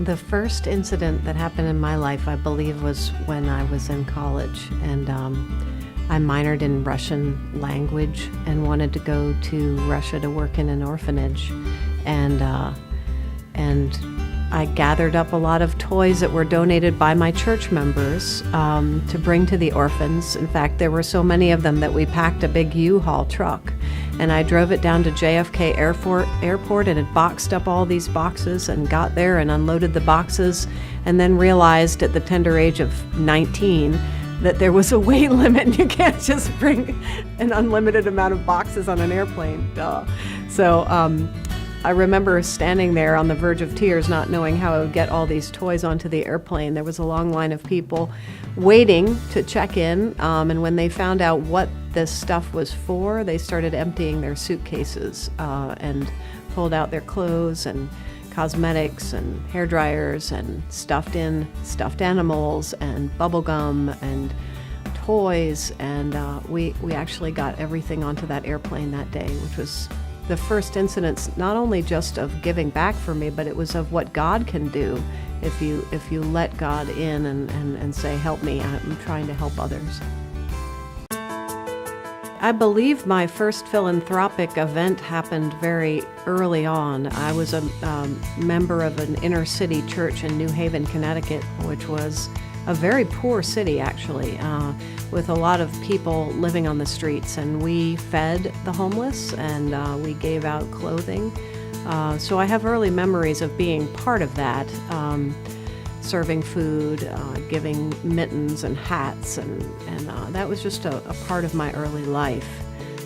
The first incident that happened in my life, I believe, was when I was in college, and I minored in Russian language and wanted to go to Russia to work in an orphanage, and I gathered up a lot of toys that were donated by my church members to bring to the orphans. In fact, there were so many of them that we packed a big U-Haul truck, and I drove it down to JFK Airport and had boxed up all these boxes and got there and unloaded the boxes, and then realized at the tender age of 19 that there was a weight limit. You can't just bring an unlimited amount of boxes on an airplane. Duh. So I remember standing there on the verge of tears, not knowing how I would get all these toys onto the airplane. There was a long line of people waiting to check in, and when they found out what this stuff was for, they started emptying their suitcases and pulled out their clothes and cosmetics and hair dryers and stuffed animals and bubble gum and toys, and we actually got everything onto that airplane that day, which was the first incidence not only just of giving back for me, but it was of what God can do if you let God in and say, help me, I'm trying to help others. I believe my first philanthropic event happened very early on. I was a member of an inner city church in New Haven, Connecticut, which was a very poor city, actually, with a lot of people living on the streets. And we fed the homeless, and we gave out clothing. So I have early memories of being part of that, serving food, giving mittens and hats, and that was just a part of my early life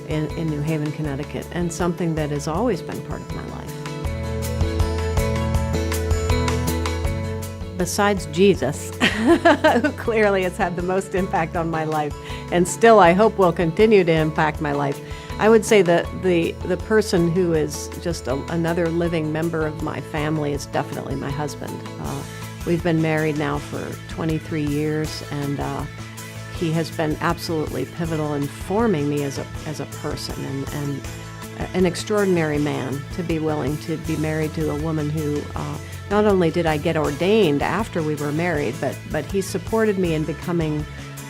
in New Haven, Connecticut, and something that has always been part of my life. Besides Jesus, who clearly has had the most impact on my life, and still I hope will continue to impact my life, I would say that the person who is just another living member of my family is definitely my husband. We've been married now for 23 years, and he has been absolutely pivotal in forming me as a person, and an extraordinary man to be willing to be married to a woman who not only did I get ordained after we were married, but he supported me in becoming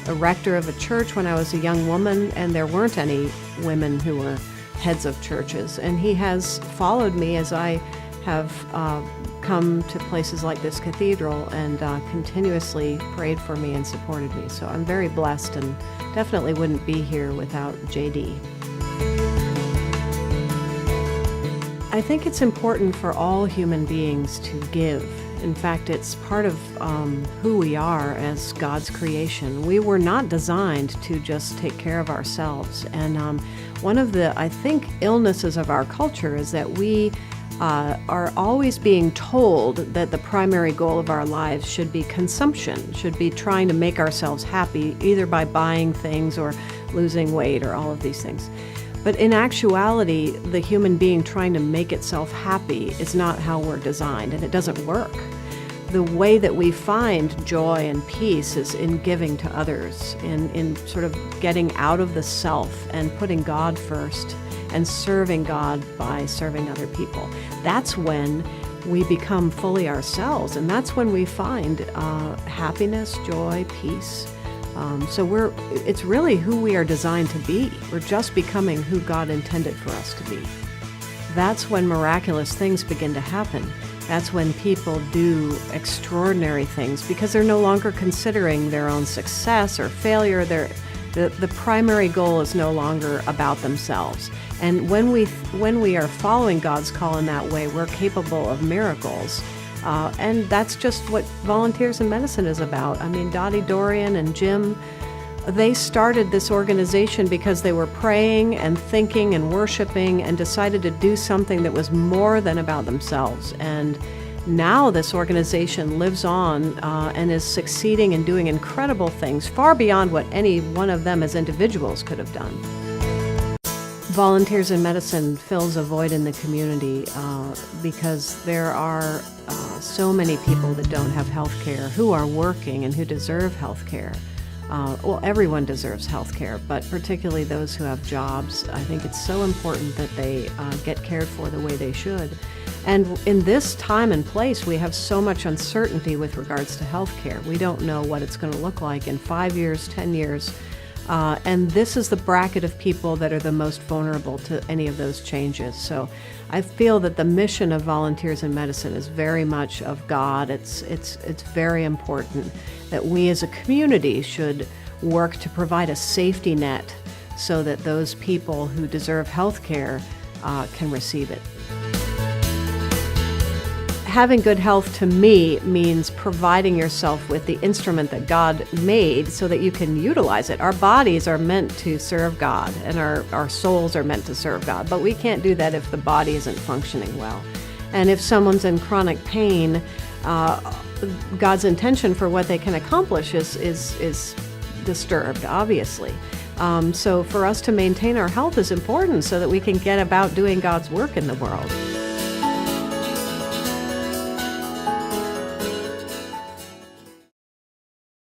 a rector of a church when I was a young woman, and there weren't any women who were heads of churches. And he has followed me as I have come to places like this cathedral, and continuously prayed for me and supported me. So I'm very blessed, and definitely wouldn't be here without JD. I think it's important for all human beings to give. In fact, it's part of who we are as God's creation. We were not designed to just take care of ourselves. And one of the, I think, illnesses of our culture is that we are always being told that the primary goal of our lives should be consumption, should be trying to make ourselves happy, either by buying things or losing weight or all of these things. But in actuality, the human being trying to make itself happy is not how we're designed, and it doesn't work. The way that we find joy and peace is in giving to others, in sort of getting out of the self and putting God first, and serving God by serving other people. That's when we become fully ourselves, and that's when we find happiness, joy, peace. So it's really who we are designed to be. We're just becoming who God intended for us to be. That's when miraculous things begin to happen. That's when people do extraordinary things, because they're no longer considering their own success or failure. The primary goal is no longer about themselves. And when we are following God's call in that way, we're capable of miracles. And that's just what Volunteers in Medicine is about. I mean, Dottie Dorian and Jim, they started this organization because they were praying and thinking and worshiping and decided to do something that was more than about themselves. And now this organization lives on and is succeeding and doing incredible things, far beyond what any one of them as individuals could have done. Volunteers in Medicine fills a void in the community because there are so many people that don't have health care, who are working and who deserve health care. Well, everyone deserves health care, but particularly those who have jobs. I think it's so important that they get cared for the way they should. And in this time and place, we have so much uncertainty with regards to health care. We don't know what it's going to look like in 5 years, 10 years. And this is the bracket of people that are the most vulnerable to any of those changes. So I feel that the mission of Volunteers in Medicine is very much of God. It's very important that we as a community should work to provide a safety net so that those people who deserve health care can receive it. Having good health to me means providing yourself with the instrument that God made so that you can utilize it. Our bodies are meant to serve God, and our souls are meant to serve God, but we can't do that if the body isn't functioning well. And if someone's in chronic pain, God's intention for what they can accomplish is disturbed, obviously. So for us to maintain our health is important so that we can get about doing God's work in the world.